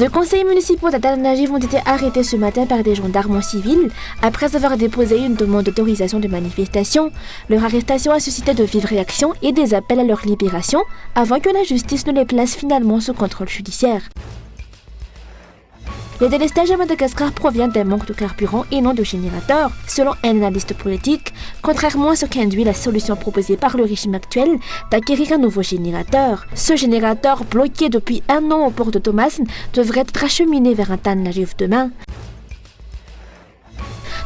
Deux conseillers municipaux d'Adal Najiv ont été arrêtés ce matin par des gendarmes en civil après avoir déposé une demande d'autorisation de manifestation. Leur arrestation a suscité de vives réactions et des appels à leur libération avant que la justice ne les place finalement sous contrôle judiciaire. Le délestage à Madagascar provient d'un manque de carburant et non de générateurs, selon un analyste politique, contrairement à ce qu'induit la solution proposée par le régime actuel d'acquérir un nouveau générateur. Ce générateur, bloqué depuis 1 an au port de Thomas, devrait être acheminé vers un Tan Najiv demain.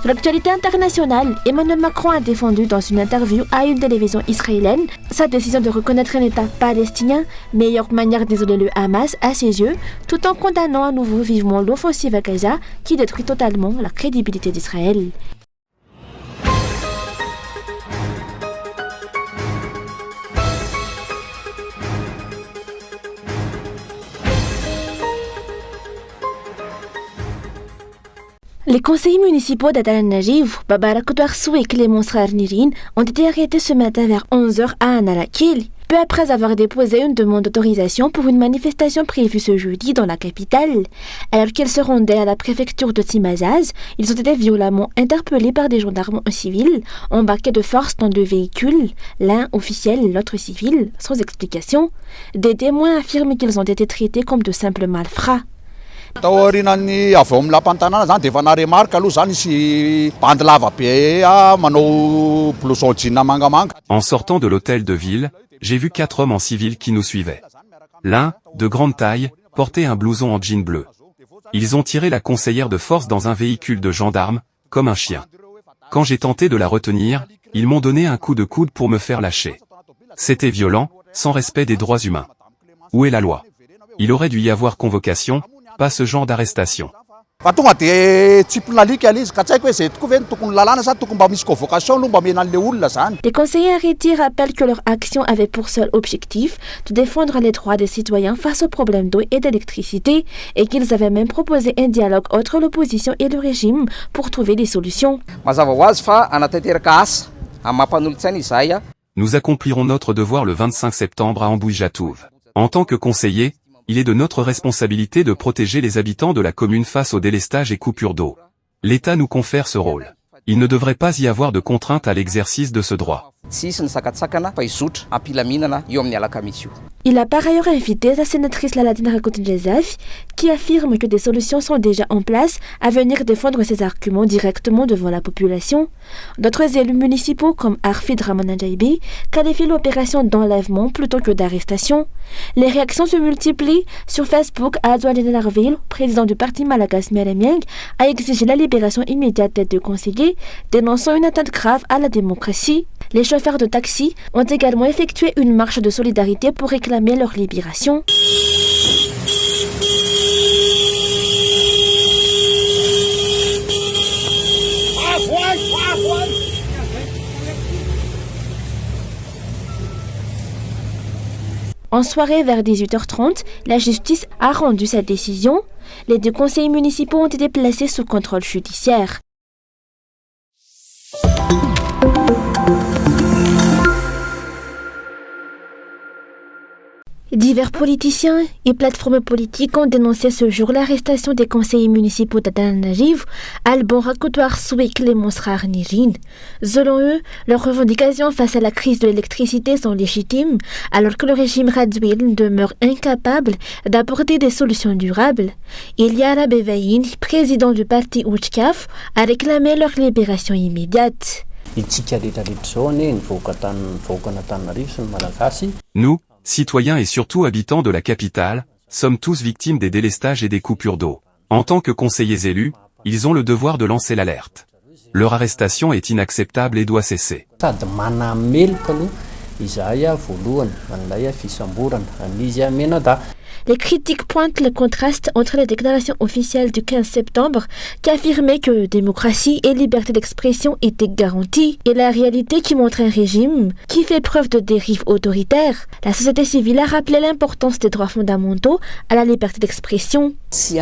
De l'actualité internationale, Emmanuel Macron a défendu dans une interview à une télévision israélienne sa décision de reconnaître un État palestinien, meilleure manière d'isoler le Hamas à ses yeux, tout en condamnant à nouveau vivement l'offensive à Gaza qui détruit totalement la crédibilité d'Israël. Les conseillers municipaux d'Adal Najiv, Babarak Douarsou et Clémence Rarnirin, ont été arrêtés ce matin vers 11h à Analakil, peu après avoir déposé une demande d'autorisation pour une manifestation prévue ce jeudi dans la capitale. Alors qu'ils se rendaient à la préfecture de Timazaz, ils ont été violemment interpellés par des gendarmes en civil, embarqués de force dans 2 véhicules, l'un officiel et l'autre civil, sans explication. Des témoins affirment qu'ils ont été traités comme de simples malfrats. En sortant de l'hôtel de ville, j'ai vu 4 hommes en civil qui nous suivaient. L'un, de grande taille, portait un blouson en jean bleu. Ils ont tiré la conseillère de force dans un véhicule de gendarmes, comme un chien. Quand j'ai tenté de la retenir, ils m'ont donné un coup de coude pour me faire lâcher. C'était violent, sans respect des droits humains. Où est la loi? Il aurait dû y avoir convocation, pas ce genre d'arrestation. Les conseillers arrêtés rappellent que leur action avait pour seul objectif de défendre les droits des citoyens face aux problèmes d'eau et d'électricité et qu'ils avaient même proposé un dialogue entre l'opposition et le régime pour trouver des solutions. Nous accomplirons notre devoir le 25 septembre à Ambouy-Jatouv. En tant que conseillers, il est de notre responsabilité de protéger les habitants de la commune face au délestage et coupures d'eau. L'État nous confère ce rôle. Il ne devrait pas y avoir de contrainte à l'exercice de ce droit. Il a par ailleurs invité la sénatrice Laladine Rakotindjezaf, qui affirme que des solutions sont déjà en place à venir défendre ses arguments directement devant la population. D'autres élus municipaux comme Arfid Ramanajaibi qualifient l'opération d'enlèvement plutôt que d'arrestation. Les réactions se multiplient. Sur Facebook, Adouadine Larville, président du parti Malagas Meremieng, a exigé la libération immédiate des 2 conseillers, dénonçant une atteinte grave à la démocratie. Les chauffeurs de taxi ont également effectué une marche de solidarité pour réclamer leur libération. En soirée vers 18h30, la justice a rendu sa décision. Les 2 conseillers municipaux ont été placés sous contrôle judiciaire. Divers politiciens et plateformes politiques ont dénoncé ce jour l'arrestation des conseillers municipaux d'Adal Najiv, Alban Rakotouarsou et Clémence Rarnirin. Selon eux, leurs revendications face à la crise de l'électricité sont légitimes, alors que le régime Radouil demeure incapable d'apporter des solutions durables. Ilyara Bevaïn, président du parti Ouchkaf, a réclamé leur libération immédiate. Nous, citoyens et surtout habitants de la capitale, sommes tous victimes des délestages et des coupures d'eau. En tant que conseillers élus, ils ont le devoir de lancer l'alerte. Leur arrestation est inacceptable et doit cesser. Les critiques pointent le contraste entre les déclarations officielles du 15 septembre qui affirmaient que démocratie et liberté d'expression étaient garanties et la réalité qui montre un régime qui fait preuve de dérive autoritaire. La société civile a rappelé l'importance des droits fondamentaux à la liberté d'expression. C'est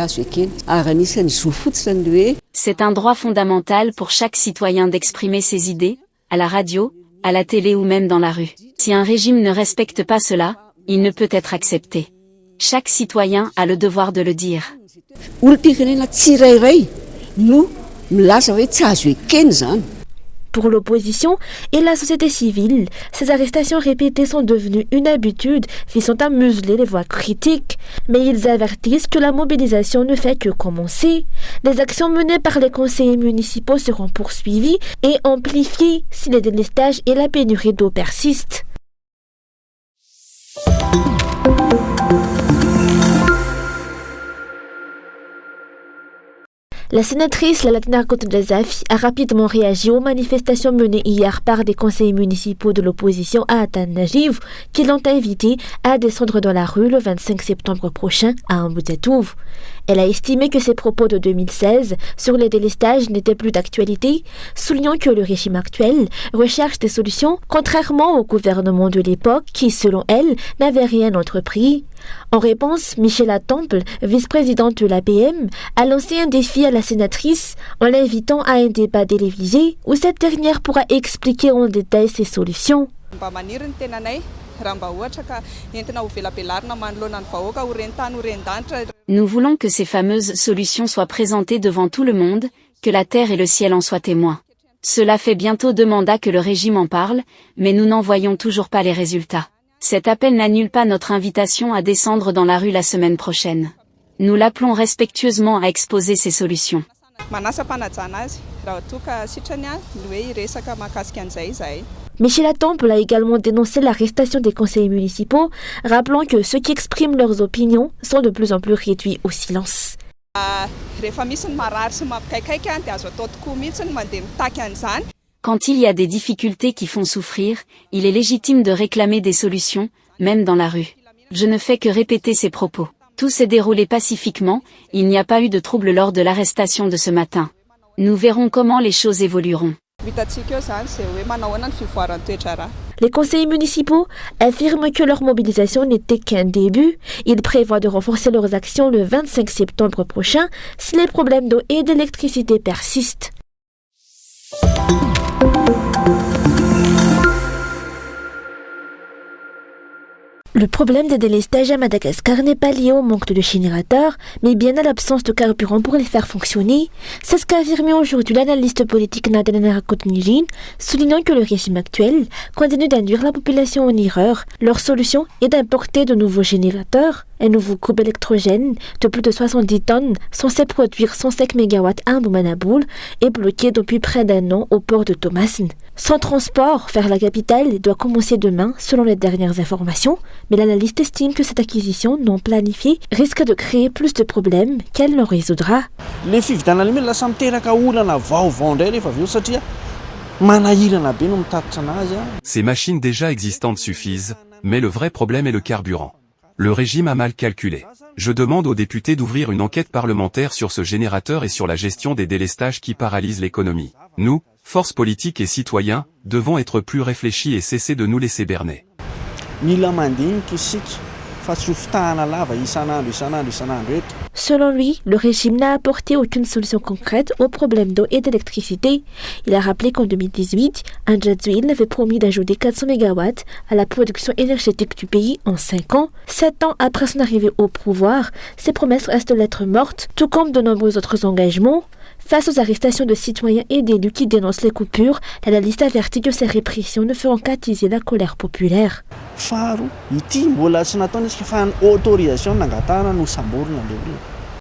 un droit fondamental pour chaque citoyen d'exprimer ses idées, à la radio, à la télé ou même dans la rue. Si un régime ne respecte pas cela, il ne peut être accepté. Chaque citoyen a le devoir de le dire. Pour l'opposition et la société civile, ces arrestations répétées sont devenues une habitude visant à museler les voix critiques. Mais ils avertissent que la mobilisation ne fait que commencer. Les actions menées par les conseillers municipaux seront poursuivies et amplifiées si les délestages et la pénurie d'eau persistent. La sénatrice Lalatina Kotndjazafi a rapidement réagi aux manifestations menées hier par des conseillers municipaux de l'opposition à Atan-Najiv qui l'ont invité à descendre dans la rue le 25 septembre prochain à Ambouzatouf. Elle a estimé que ses propos de 2016 sur les délestages n'étaient plus d'actualité, soulignant que le régime actuel recherche des solutions contrairement au gouvernement de l'époque qui, selon elle, n'avait rien entrepris. En réponse, Michela Temple, vice-présidente de l'APM, a lancé un défi à la sénatrice en l'invitant à un débat télévisé où cette dernière pourra expliquer en détail ses solutions. Nous voulons que ces fameuses solutions soient présentées devant tout le monde, que la terre et le ciel en soient témoins. Cela fait bientôt 2 mandats que le régime en parle, mais nous n'en voyons toujours pas les résultats. Cet appel n'annule pas notre invitation à descendre dans la rue la semaine prochaine. Nous l'appelons respectueusement à exposer ces solutions. Michela Temple a également dénoncé l'arrestation des conseillers municipaux, rappelant que ceux qui expriment leurs opinions sont de plus en plus réduits au silence. Quand il y a des difficultés qui font souffrir, il est légitime de réclamer des solutions, même dans la rue. Je ne fais que répéter ces propos. Tout s'est déroulé pacifiquement, il n'y a pas eu de trouble lors de l'arrestation de ce matin. Nous verrons comment les choses évolueront. Les conseillers municipaux affirment que leur mobilisation n'était qu'un début. Ils prévoient de renforcer leurs actions le 25 septembre prochain si les problèmes d'eau et d'électricité persistent. Le problème des délestages à Madagascar n'est pas lié au manque de générateurs, mais bien à l'absence de carburant pour les faire fonctionner. C'est ce qu'a affirmé aujourd'hui l'analyste politique Natalina Rakotnijin, soulignant que le régime actuel continue d'induire la population en erreur. Leur solution est d'importer de nouveaux générateurs. Un nouveau groupe électrogène de plus de 70 tonnes, censé produire 105 MW à Mbomanaboul, est bloqué depuis près d'1 an au port de Thomasin. Son transport vers la capitale doit commencer demain, selon les dernières informations, mais l'analyste estime que cette acquisition non planifiée risque de créer plus de problèmes qu'elle n'en résoudra. Ces machines déjà existantes suffisent, mais le vrai problème est le carburant. Le régime a mal calculé. Je demande aux députés d'ouvrir une enquête parlementaire sur ce générateur et sur la gestion des délestages qui paralysent l'économie. Nous, forces politiques et citoyens, devons être plus réfléchis et cesser de nous laisser berner. Selon lui, le régime n'a apporté aucune solution concrète aux problèmes d'eau et d'électricité. Il a rappelé qu'en 2018, Andjadzuil avait promis d'ajouter 400 MW à la production énergétique du pays en 5 ans. 7 ans après son arrivée au pouvoir, ces promesses restent lettres mortes, tout comme de nombreux autres engagements. Face aux arrestations de citoyens et d'élus qui dénoncent les coupures, l'analyste avertit que ces répressions ne feront qu'attiser la colère populaire.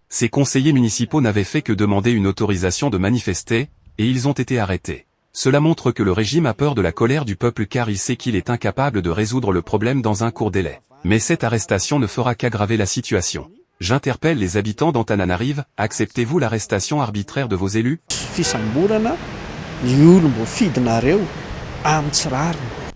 Ces conseillers municipaux n'avaient fait que demander une autorisation de manifester, et ils ont été arrêtés. Cela montre que le régime a peur de la colère du peuple car il sait qu'il est incapable de résoudre le problème dans un court délai. Mais cette arrestation ne fera qu'aggraver la situation. J'interpelle les habitants d'Antananarive, acceptez-vous l'arrestation arbitraire de vos élus ?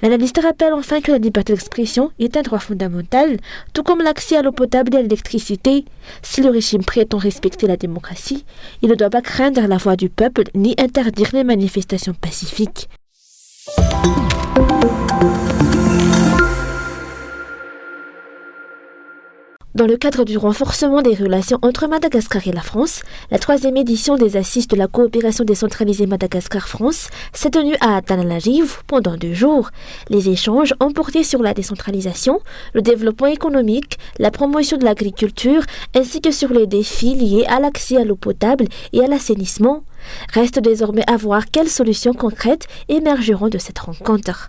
L'analyste rappelle enfin que la liberté d'expression est un droit fondamental, tout comme l'accès à l'eau potable et à l'électricité. Si le régime prétend respecter la démocratie, il ne doit pas craindre la voix du peuple ni interdire les manifestations pacifiques. Dans le cadre du renforcement des relations entre Madagascar et la France, la 3e édition des Assises de la coopération décentralisée Madagascar-France s'est tenue à Antananarivo pendant 2 jours. Les échanges ont porté sur la décentralisation, le développement économique, la promotion de l'agriculture, ainsi que sur les défis liés à l'accès à l'eau potable et à l'assainissement. Reste désormais à voir quelles solutions concrètes émergeront de cette rencontre.